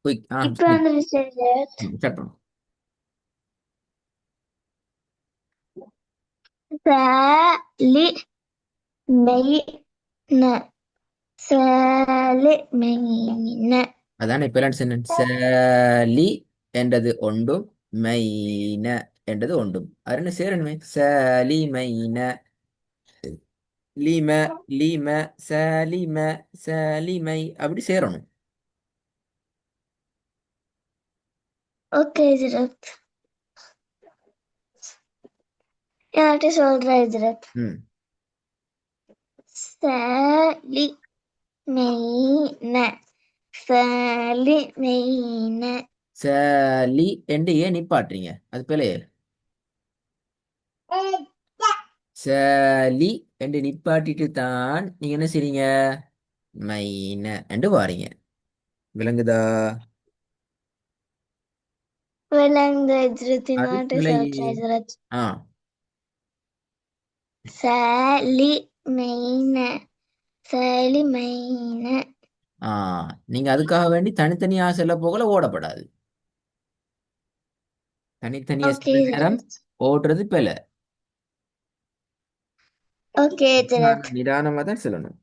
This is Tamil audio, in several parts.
குயிக் இப்ப வந்து மெசேஜ் ஸ்டார்ட் பண்ணும். சாலி மெய் ந சாலி மெய்ன. அதானே இப்ப சென்டென்ஸ் சலி என்றது ஒண்டும் மைன என்றது ஒண்டும் அது என்ன சேரணுமே சலி மைன லீம லீம சலிம சலிமை அப்படி சேரணும். ஓகே ஹஜ்ரத். யார்கிட்ட சொல்ற ஹஜ்ரத்? ம் சாலி மெய்ன சாலி மெய்ன. சலி என்று ஏன் நிப்பாட்டுறீங்க அது பிழையே. சலி என்று நிப்பாட்டிட்டு தான் நீங்க என்ன செய்றீங்க மைன என்று வாரீங்க. விளங்குதா? விளங்கு ஹஜ்ரத். அது இன்னொருட்டு பிழையே. சொல்ற ஹஜ்ரத். ஆ சாலி மெய்ன சாலி மெய்ன. ஆ நீங்க அதுக்காக வேண்டி தனித்தனியா செல்ல போகல ஓடப்படாது. தனித்தனியா ஓகே சில நேரம் ஹஜ்ரத். ஓடுறது பிழை. ஓகே ஹஜ்ரத். நிதானமா தான் சொல்லணும்.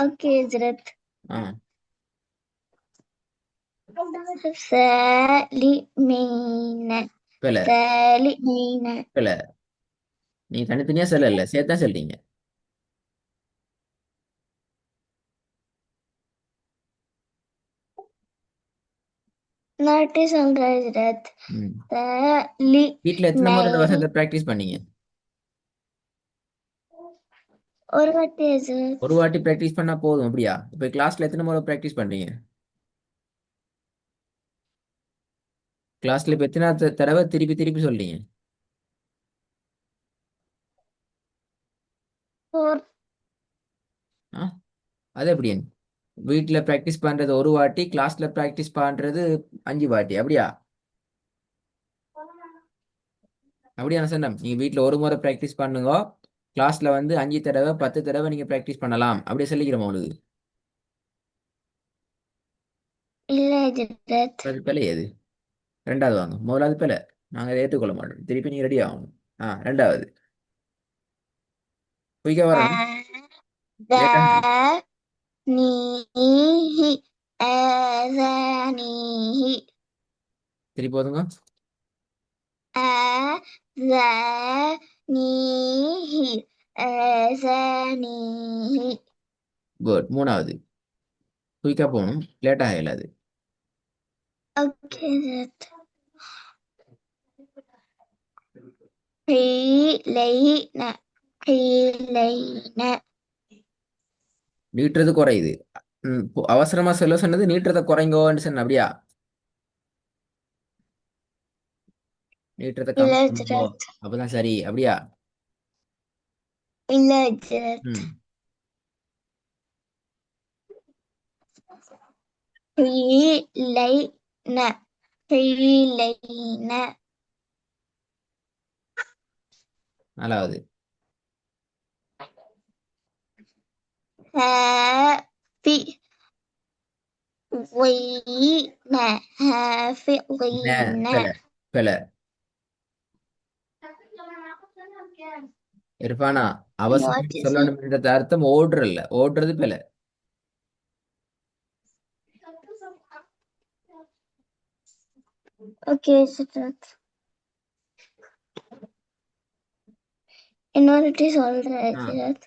ஓகே ஹஜ்ரத். ஆ سالمين பிழை سالمين. பிழை. நீங்க தனித்தனியா செல்லல சேர்த்தான் செல்றீங்க. நாட்டி சொல்றது ம் வீட்ல எத்தனை முறை இந்த سالمين. வசனத்தை பிராக்டிஸ் பண்ணீங்க? ஒரு வாட்டி ஒரு ஹஜ்ரத். வாட்டி பிராக்டிஸ் பண்ணா போதும் அப்படியா? இப்ப கிளாஸ்ல எத்தனை முறை பிராக்டிஸ் பண்றீங்க? கிளாஸ்ல இப்ப எத்தனை தடவை திருப்பி திருப்பி சொல்றீங்க? ஒரு ஆ அது எப்படி? வீட்ல பிராக்டிஸ் பண்றது ஒரு வாட்டி, கிளாஸ்ல பிராக்டிஸ் பண்றது 5 வாட்டி அப்படியா? அப்படியா சொன்னேன். நீங்க வீட்ல ஒரு முறை பிராக்டிஸ் பண்ணுங்க, கிளாஸ்ல வந்து 5 தடவை 10 தடவை நீங்க பிராக்டிஸ் பண்ணலாம் அப்படியே சொல்லிக்கிறோம் உங்களுக்கு. இல்ல ஹஜ்ரத். அது பிழை எது? ரெண்டாவது வாங்க. முதலாவது பிழை. நாங்க அதை ஏற்றுக்கொள்ள மாட்டோம். திருப்பி நீங்க ரெடி ஆகணும். ரெண்டாவது குயிக்கா வரணும். லேட்டா آذانيه آذانيه திருப்பி போதுங்க. آذانيه آذانيه. குட். மூணாவது குயிக்கா போகணும். லேட்டா ஆகலாது. أوكي. قيلين قيلين. நீட்டுறது குறையுது. அவசரமா சொல்ல சொன்னது நீட்டுறதை குறைங்கோன்னு சொன்ன அப்படியா? நீட்டுறதை கம்மி பண்ணுங்கோ إلى அப்பதான் சரி அப்படியா? جرت ம் قيلين قيلين. நாலாவது حافظين ந حافظين. பிழை பிழை. இருப்பானா What அவசரம் is it? சொல்லணும்ன்றது அர்த்தம் ஓடுறல்ல, ஓடுறது பிழை. Okay, Siddharth. இன்னொருட்டி சொல்றேன் ஆ Siddharth.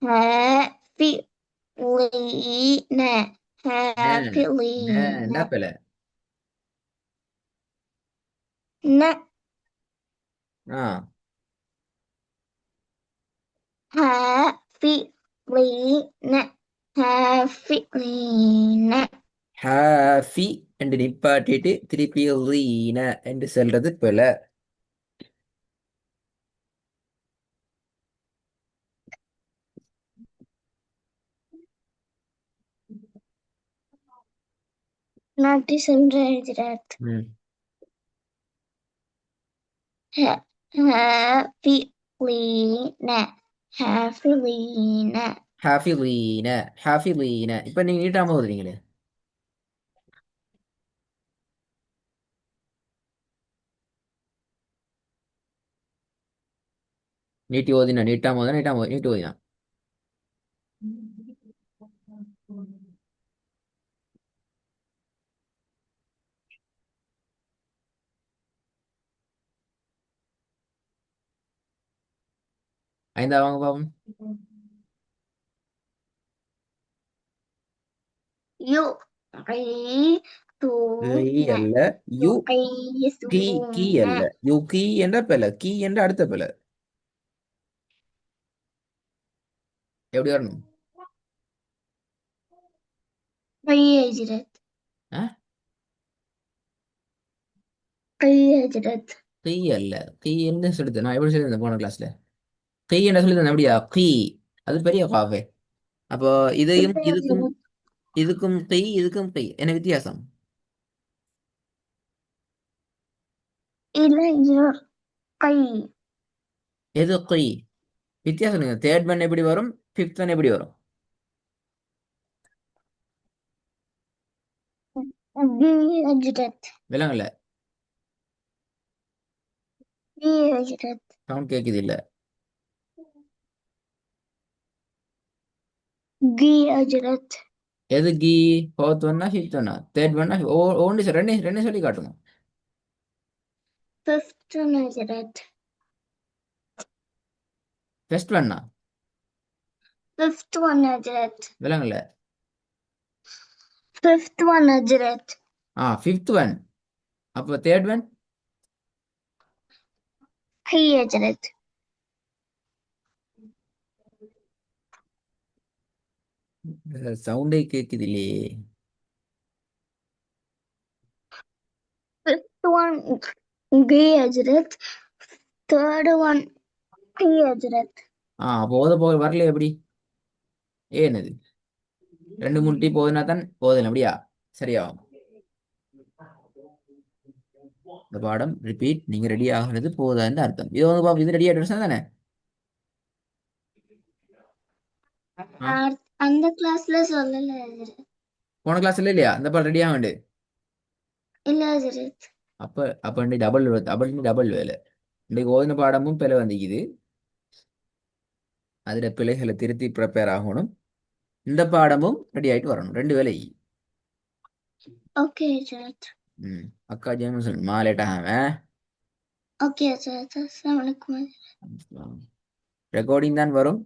حافظين ந حافظين. ந பிழை. ن ஆ حافظين حافظين. ஹாஃபி என்று நிப்பாட்டிட்டு திருப்பி லீன என்று சொல்றது பிழை. நாட்டி சொல்றேன் Siddharth. ம் حافظين லீன ஹாஃபிலீன ஹாஃபிலீன ஹாஃபிலீன. இப்ப நீங்க நீட்டாம ஓதுறீங்களே. நீட்டி ஓதினா நீட்டாம ஓதினா நீட்டி ஓதினா. ஐந்தா வாங்க பாப்போம். யு ஐ தூ கீ ந அல்ல. யு யு ஐ கீ சூன அல்ல. யு கீ என்ற பிழை, கீ என்ற அடுத்த பிழை. எப்படி வரணும்? கை ஹஜ்ரத் ஆ? கை ஹஜ்ரத் கீ அல்ல. கீ என்ன சொல்லுது? நான் எப்படி சொல்லியிருந்தேன் போன கிளாஸ்ல? கீ என்ன சொல்லியிருந்தேன் அப்படியா? கீ அது பெரிய காவே. அப்போ இதையும் இப்ப இதுக்கும் இதுக்கும் கீ இதுக்கும் கீ என்ன வித்தியாசம்? இல்ல யு கை எது கீ? வித்தியாசம் இல்லைங்க. தேர்ட் ஒன் எப்படி வரும்? ஃபிஃப்த் ஒன் எப்படி வரும்? கி ஹஜ்ரத் விலங்கல்ல. கி ஹஜ்ரத் சவுண்ட் கேட்குது இல்ல? கி ஹஜ்ரத் எது கீ? ஃபோர்த் ஒன்னா ஃபிஃப்த் ஒன்னா தேர்ட் ஒன்னா? ஓன்லி ரெண்டு ரெண்டு சொல்லி காட்டணும். ஃபிஃப்த் ஒன் ஹஜ்ரத் ஃபர்ஸ்ட் ஒன்னா? ஃபிஃப்த் ஒன் ஹஜ்ரத் விலங்கல்ல. ஃபிஃப்த் ஒன் ஹஜ்ரத் ஃபிஃப்த் ஒன். அப்போ தேர்ட் ஒன்? கை ஹஜ்ரத் சவுண்டே கேட்குது இல்லையே. ஃபிஃப்த் ஒன் கி ஹஜ்ரத் தேர்ட் ஒன் கை ஹஜ்ரத் அப்போ ஓத போக வரல எப்படி? ஏனது ரெண்டு மூணு டீ போதுனா தான் போதல அப்படியா? சரியா? இந்த பாடம் ரிப்பீட். நீங்க ரெடி ஆகுறது போதான்னு அர்த்தம். இது வந்து இது ரெடி ஆகிட்டு தானே? ஆ, அந்த கிளாஸ்ல சொல்லல ஹஜ்ரத் போன கிளாஸ்ல இல்லையா இந்த பாடம் ரெடி ஆகண்டு? இல்ல ஹஜ்ரத் அப்ப அப்ப இன்னைக்கு டபுள் டபுள் டபுள் வேலை. இன்னைக்கு ஓதின பாடமும் பிழை வந்துக்குது. அதுல பிழைகளை திருத்தி ப்ரிப்பேர் ஆகணும். இந்த பாடமும் ரெடி ஆயிட்டு வரணும். ரெண்டு வேலை. ஓகே ஹஜ்ரத் அக்கா ஜேமன் மாலேட்டாக ஓகே ஹஜ்ரத் அஸ்ஸலாமு அலைக்கும் ரெக்கார்டிங் தான் வரும்.